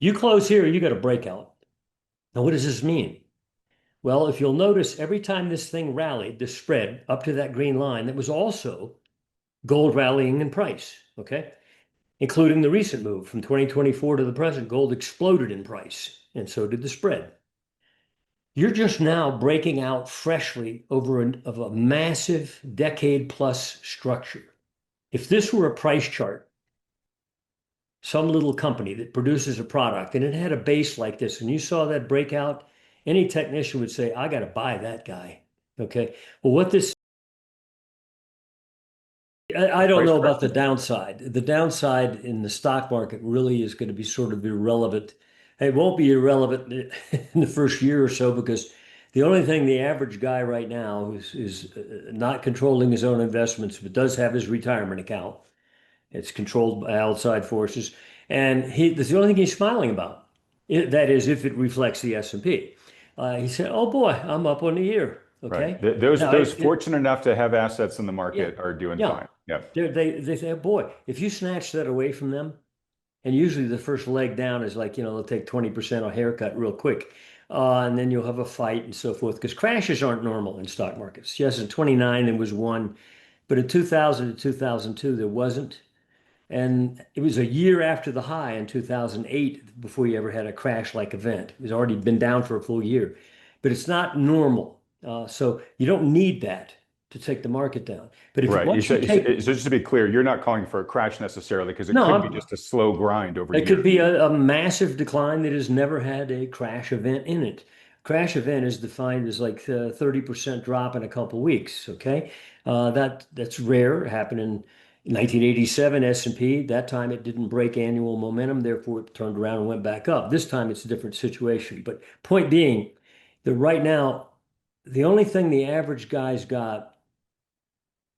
You close here, you got a breakout. Now, what does this mean? Well, if you'll notice, every time this thing rallied, the spread up to that green line, that was also gold rallying in price, okay? Including the recent move from 2024 to the present, gold exploded in price, and so did the spread. You're just now breaking out freshly of a massive decade plus structure. If this were a price chart, some little company that produces a product and it had a base like this, and you saw that breakout, any technician would say, I got to buy that guy. Okay. Well, what this I don't Price know about the correction? downside. The downside in the stock market really is going to be sort of irrelevant. It won't be irrelevant in the first year or so because the only thing the average guy right now is not controlling his own investments, but does have his retirement account. It's controlled by outside forces, and that's the only thing he's smiling about. That is, if it reflects the S&P. He said, "Oh boy, I'm up on the year." Right. Okay. Those Now, those fortunate enough to have assets in the yeah, market are doing yeah. fine. Yep. They say, boy, if you snatch that away from them, and usually the first leg down is like, they'll take 20% a haircut real quick. And then you'll have a fight and so forth because crashes aren't normal in stock markets. Yes, in 29 there was one, but in 2000 to 2002 there wasn't. And it was a year after the high in 2008 before you ever had a crash-like event. It was already been down for a full year, but it's not normal. So you don't need that to take the market down. But if Right. once you take, So just to be clear, you're not calling for a crash necessarily because it no, could be just a slow grind over it could years. be a massive decline that has never had a crash event in it. Crash event is defined as like 30% drop in a couple weeks. Okay, that's rare. It happened in 1987 S&P. That time it didn't break annual momentum, therefore it turned around and went back up. This time it's a different situation. But point being that right now, the only thing the average guy's got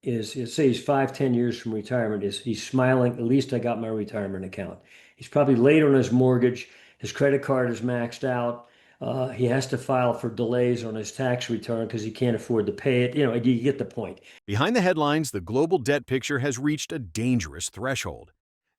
is, let's say he's 5, 10 years from retirement, is he's smiling, at least I got my retirement account. He's probably late on his mortgage. His credit card is maxed out. He has to file for delays on his tax return because he can't afford to pay it. You get the point. Behind the headlines, the global debt picture has reached a dangerous threshold.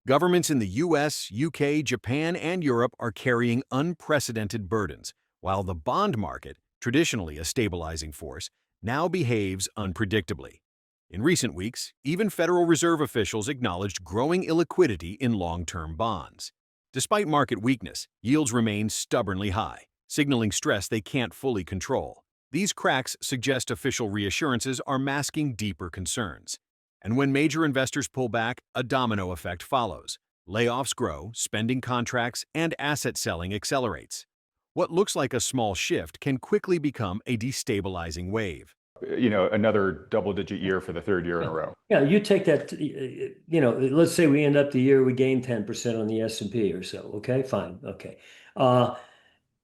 Governments in the US, UK, Japan, and Europe are carrying unprecedented burdens, while the bond market, traditionally a stabilizing force, now behaves unpredictably. In recent weeks, even Federal Reserve officials acknowledged growing illiquidity in long-term bonds. Despite market weakness, yields remain stubbornly high, signaling stress they can't fully control. These cracks suggest official reassurances are masking deeper concerns. And when major investors pull back, a domino effect follows. Layoffs grow, spending contracts, and asset selling accelerates. What looks like a small shift can quickly become a destabilizing wave. Another double-digit year for the third year in Yeah. a row. Yeah, you take that, let's say we end up the year, we gain 10% on the S&P or so. Okay, fine. Okay. Uh,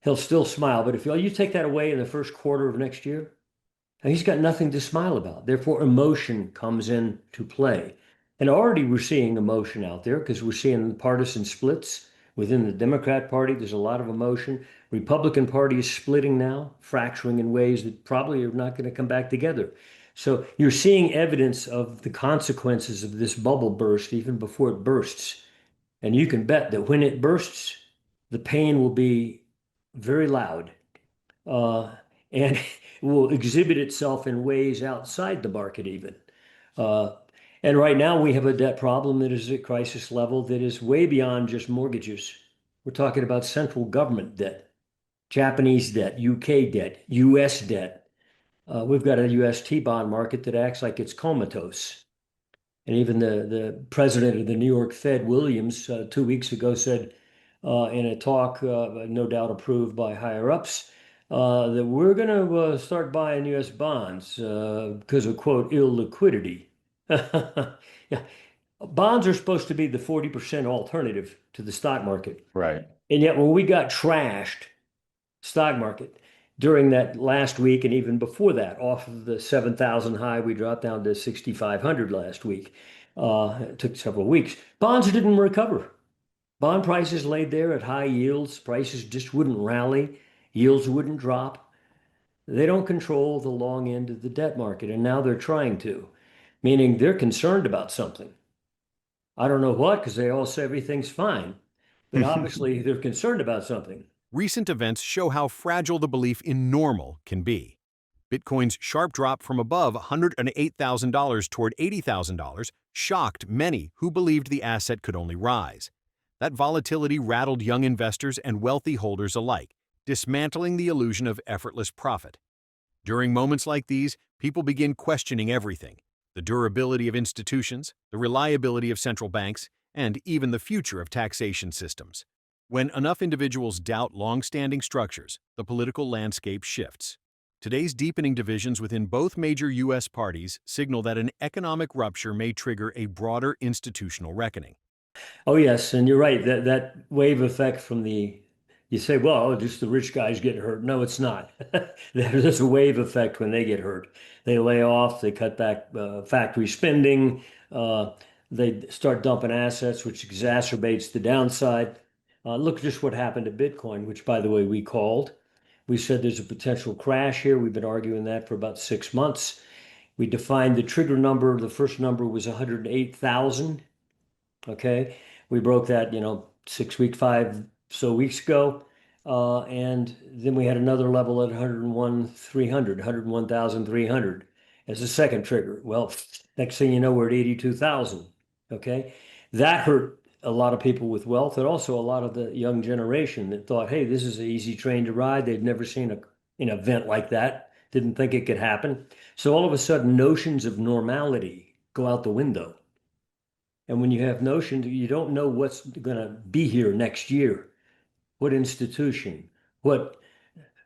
he'll still smile, but if you take that away in the first quarter of next year, and he's got nothing to smile about. Therefore, emotion comes into play. And already we're seeing emotion out there because we're seeing partisan splits within the Democrat Party. There's a lot of emotion. Republican Party is splitting now, fracturing in ways that probably are not going to come back together. So you're seeing evidence of the consequences of this bubble burst even before it bursts. And you can bet that when it bursts, the pain will be very loud uh, and will exhibit itself in ways outside the market even. Uh, and right now we have a debt problem that is at crisis level that is way beyond just mortgages. We're talking about central government debt, Japanese debt, UK debt, US debt. We've got a US T-bond market that acts like it's comatose. And even the president of the New York Fed, Williams, 2 weeks ago said in a talk, no doubt approved by higher ups, that we're going to start buying U.S. bonds because of, quote, illiquidity. Yeah. Bonds are supposed to be the 40% alternative to the stock market. Right. And yet, when we got trashed, stock market during that last week and even before that, off of the 7,000 high, we dropped down to 6,500 last week. It took several weeks. Bonds didn't recover. Bond prices laid there at high yields. Prices just wouldn't rally. Yields wouldn't drop. They don't control the long end of the debt market, and now they're trying to, meaning they're concerned about something. I don't know what, because they all say everything's fine. but obviously they're concerned about something. Recent events show how fragile the belief in normal can be. Bitcoin's sharp drop from above $108,000 toward $80,000 shocked many who believed the asset could only rise. That volatility rattled young investors and wealthy holders alike, dismantling the illusion of effortless profit. During moments like these, people begin questioning everything: the durability of institutions, the reliability of central banks, and even the future of taxation systems. When enough individuals doubt long-standing structures, the political landscape shifts. Today's deepening divisions within both major U.S. parties signal that an economic rupture may trigger a broader institutional reckoning. Oh yes, and you're right. That wave effect from you say, well, just the rich guys get hurt. No, it's not. There's a wave effect when they get hurt. They lay off, they cut back factory spending, uh, they start dumping assets, which exacerbates the downside. Look just what happened to Bitcoin, which, by the way, we called. We said there's a potential crash here. We've been arguing that for about 6 months. We defined the trigger number. The first number was 108,000. Okay. We broke that, 6 weeks, 5 weeks ago. And then we had another level at 101,300, 101,300 as a second trigger. Well, next thing you know, we're at 82,000. Okay. That hurt a lot of people with wealth, and also a lot of the young generation that thought, hey, this is an easy train to ride. They'd never seen an event like that, didn't think it could happen. So all of a sudden, notions of normality go out the window. And when you have notions, you don't know what's going to be here next year, what institution, what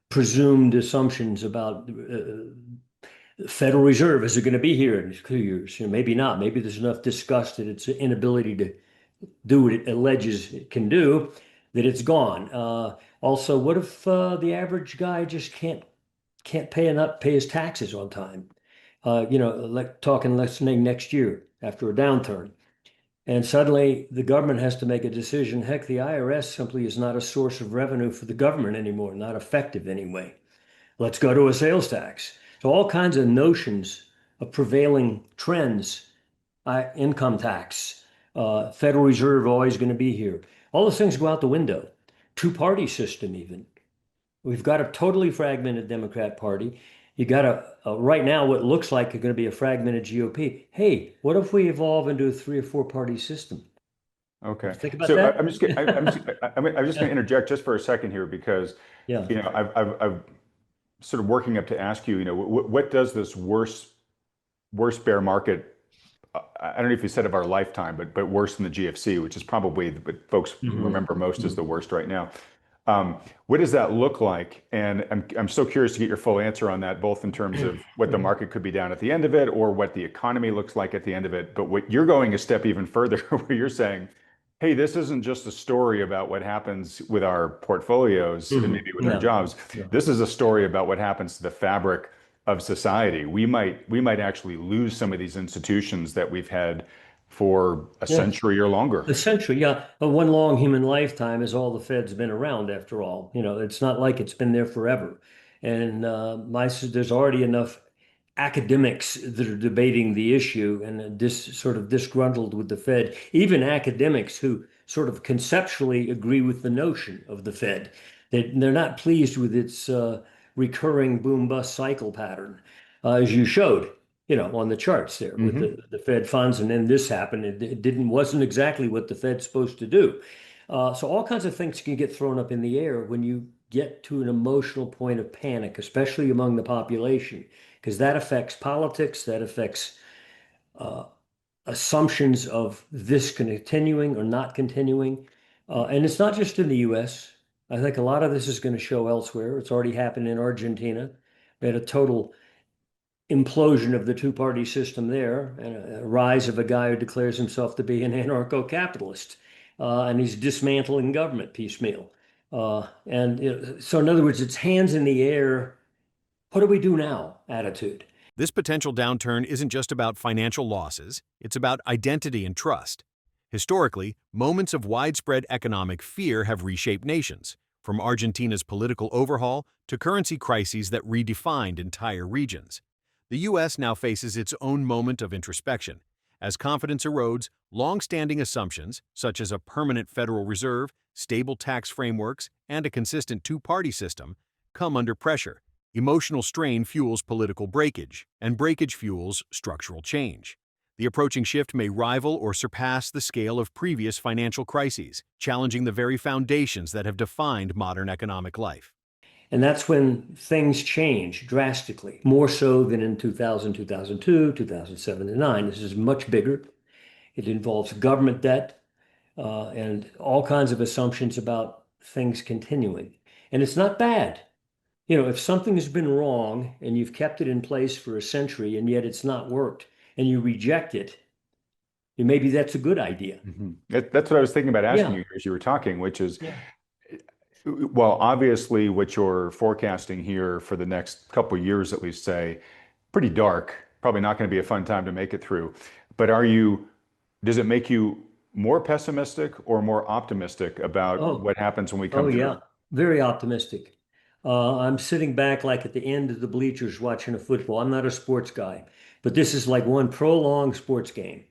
presumed assumptions about Federal Reserve, is it going to be here in 2 years? Maybe not. Maybe there's enough disgust at its inability to do what it alleges it can do that it's gone. Also, what if the average guy just can't pay his taxes on time? Like talking, let's say next year after a downturn. And suddenly the government has to make a decision. Heck, the IRS simply is not a source of revenue for the government anymore, not effective anyway. Let's go to a sales tax. So all kinds of notions of prevailing trends, income tax, Federal Reserve always going to be here. All those things go out the window. Two-party system even. We've got a totally fragmented Democrat Party. You got right now what looks like going to be a fragmented GOP. Hey, what if we evolve into a 3 or 4 party system? Okay. Think about So that. I'm just going to interject just for a second here because, Yeah. I've sort of working up to ask you, what does this worst bear market, I don't know if you said of our lifetime, but worse than the GFC, which is probably what folks remember most as the worst right now. What does that look like? And I'm so curious to get your full answer on that, both in terms of what the market could be down at the end of it or what the economy looks like at the end of it. But what you're going a step even further, where you're saying, hey, this isn't just a story about what happens with our portfolios and maybe with our jobs. Yeah. This is a story about what happens to the fabric of society. We might actually lose some of these institutions that we've had for a century or longer. A century, yeah. One long human lifetime is all the Fed's been around, after all. It's not like it's been there forever. And there's already enough academics that are debating the issue and sort of disgruntled with the Fed, even academics who sort of conceptually agree with the notion of the Fed. They're not pleased with its recurring boom-bust cycle pattern, as you showed, on the charts there with the Fed funds, and then this happened. It wasn't exactly what the Fed's supposed to do. So all kinds of things can get thrown up in the air when you get to an emotional point of panic, especially among the population, because that affects politics, that affects assumptions of this continuing or not continuing. And it's not just in the US. I think a lot of this is going to show elsewhere. It's already happened in Argentina. We had a total implosion of the two-party system there, and a rise of a guy who declares himself to be an anarcho-capitalist. And he's dismantling government piecemeal. So in other words, it's hands in the air. What do we do now? Attitude. This potential downturn isn't just about financial losses, it's about identity and trust. Historically, moments of widespread economic fear have reshaped nations, from Argentina's political overhaul to currency crises that redefined entire regions. The U.S. now faces its own moment of introspection, As confidence erodes, long-standing assumptions, such as a permanent Federal Reserve, stable tax frameworks, and a consistent two-party system, come under pressure. Emotional strain fuels political breakage, and breakage fuels structural change. The approaching shift may rival or surpass the scale of previous financial crises, challenging the very foundations that have defined modern economic life. And that's when things change drastically, more so than in 2000, 2002, 2007, and 9. This is much bigger. It involves government debt and all kinds of assumptions about things continuing. And it's not bad. You know, if something has been wrong and you've kept it in place for a century and yet it's not worked and you reject it, maybe that's a good idea. That's what I was thinking about asking Yeah. you as you were talking, which is, Yeah. well, obviously what you're forecasting here for the next couple of years, at least say, pretty dark, probably not going to be a fun time to make it through. But does it make you more pessimistic or more optimistic about Oh, what happens when we oh come through? yeah. Very optimistic. I'm sitting back like at the end of the bleachers watching a football. I'm not a sports guy, but this is like one prolonged sports game.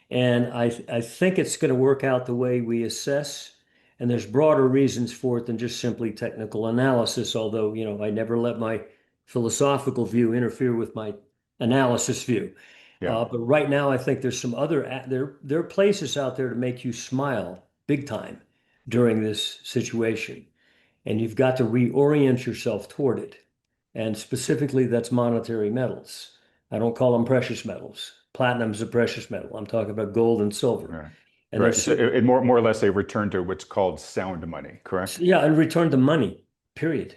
And I think it's going to work out the way we assess. And there's broader reasons for it than just simply technical analysis, although, I never let my philosophical view interfere with my analysis view. Yeah. But right now, I think there's some other, there are places out there to make you smile big time during this situation. And you've got to reorient yourself toward it. And specifically, that's monetary metals. I don't call them precious metals. Platinum's a precious metal. I'm talking about gold and silver. Right. And Right. there's So it more or less a return to what's called sound money, correct? yeah, and return to money, period.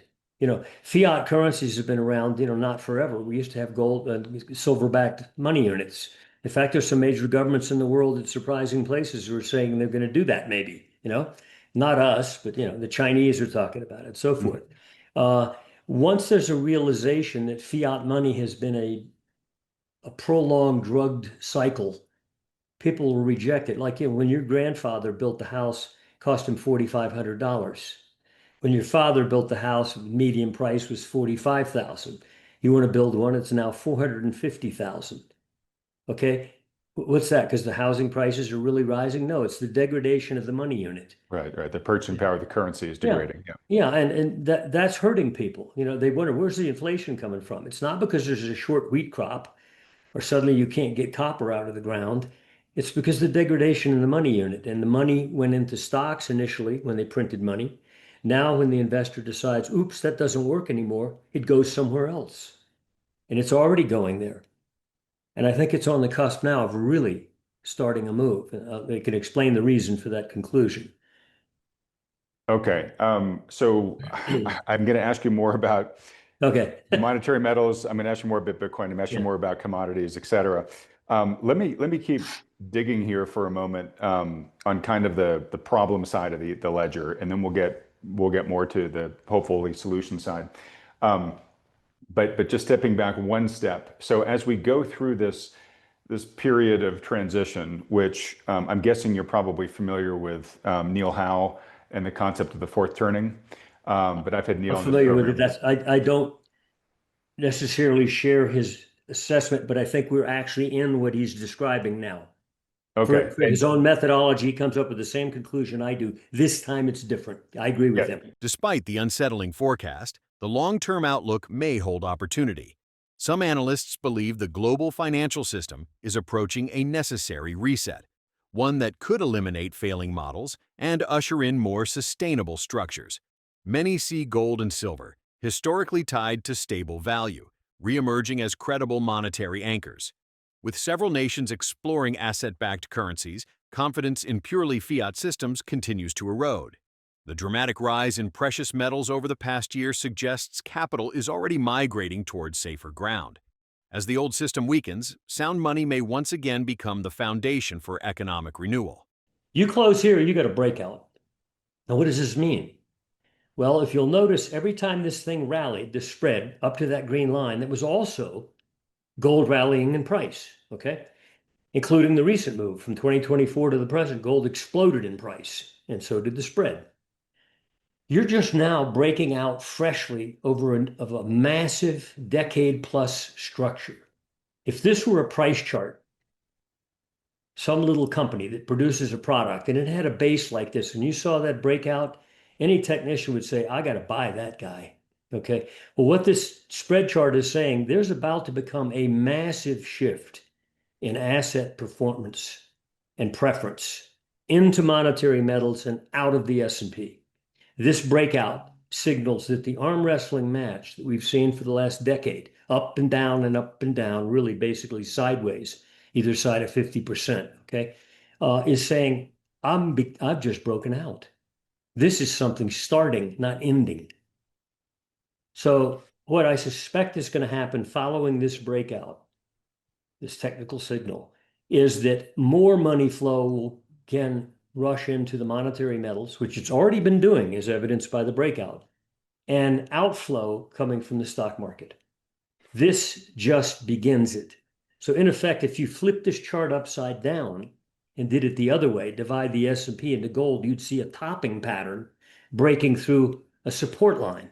Fiat currencies have been around, not forever. We used to have gold and silver-backed money units. In fact, there's some major governments in the world at surprising places who are saying they're going to do that maybe. Not us, but the Chinese are talking about it, so Mhm. forth. Uh, Once there's a realization that fiat money has been a prolonged drugged cycle, people will reject it. Like, when your grandfather built the house, cost him $4,500. When your father built the house, median price was 45,000. You want to build one, it's now 450,000. Okay. What's that? Because the housing prices are really rising? No, it's the degradation of the money unit. Right, right. The purchasing power of the currency is Yeah. degrading. Yeah. Yeah, and that's hurting people. They wonder, where's the inflation coming from? It's not because there's a short wheat crop or suddenly you can't get copper out of the ground. It's because the degradation in the money unit, and the money went into stocks initially when they printed money. Now, when the investor decides, oops, that doesn't work anymore, it goes somewhere else. And it's already going there. And I think it's on the cusp now of really starting a move. They can explain the reason for that conclusion. Okay. So I'm going to ask you more about Okay. the monetary metals. I'm going to ask you more about Bitcoin. I'm going to ask you Yeah. more about commodities, et cetera. Let me keep digging here for a moment on kind of the problem side of the ledger, and then we'll get more to the hopefully solution side. But just stepping back one step. So as we go through this period of transition, which I'm guessing you're probably familiar with Neil Howe and the concept of the fourth turning. But I've had Neil I'm on this familiar with it. program. I don't necessarily share his assessment, but I think we're actually in what he's describing now. Okay. For his own methodology, he comes up with the same conclusion I do. This time it's different. I agree with Yeah. him. Despite the unsettling forecast, the long-term outlook may hold opportunity. Some analysts believe the global financial system is approaching a necessary reset, one that could eliminate failing models and usher in more sustainable structures. Many see gold and silver, historically tied to stable value, re-emerging as credible monetary anchors. With several nations exploring asset-backed currencies, confidence in purely fiat systems continues to erode. The dramatic rise in precious metals over the past year suggests capital is already migrating towards safer ground. As the old system weakens, sound money may once again become the foundation for economic renewal. You close here, you got a breakout. Now, what does this mean? Well, if you'll notice, every time this thing rallied, the spread up to that green line, that was also gold rallying in price, okay? Including the recent move from 2024 to the present, gold exploded in price, and so did the spread. You're just now breaking out freshly of a massive decade plus structure. If this were a price chart, some little company that produces a product and it had a base like this, and you saw that breakout, any technician would say, I got to buy that guy. Okay. Well, what this spread chart is saying, there's about to become a massive shift in asset performance and preference into monetary metals and out of the S&P. This breakout signals that the arm wrestling match that we've seen for the last decade, up and down, really basically sideways, either side of 50%, okay, is saying, I've just broken out. This is something starting, not ending. So what I suspect is going to happen following this breakout, this technical signal, is that more money flow can rush into the monetary metals, which it's already been doing, as evidenced by the breakout, and outflow coming from the stock market. This just begins it. So in effect, if you flip this chart upside down and did it the other way, divide the S&P into gold, you'd see a topping pattern breaking through a support line.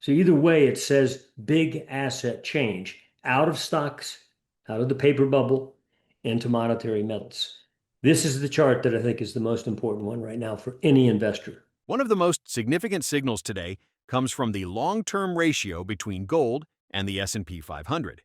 So either way, it says big asset change out of stocks, out of the paper bubble, into monetary metals. This is the chart that I think is the most important one right now for any investor. One of the most significant signals today comes from the long-term ratio between gold and the S&P 500.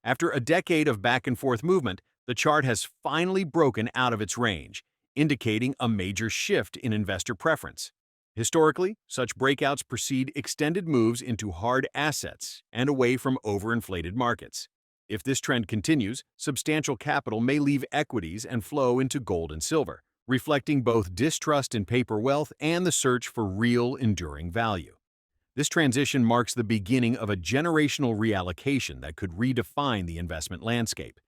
After a decade of back-and-forth movement, the chart has finally broken out of its range, indicating a major shift in investor preference. Historically, such breakouts precede extended moves into hard assets and away from overinflated markets. If this trend continues, substantial capital may leave equities and flow into gold and silver, reflecting both distrust in paper wealth and the search for real, enduring value. This transition marks the beginning of a generational reallocation that could redefine the investment landscape.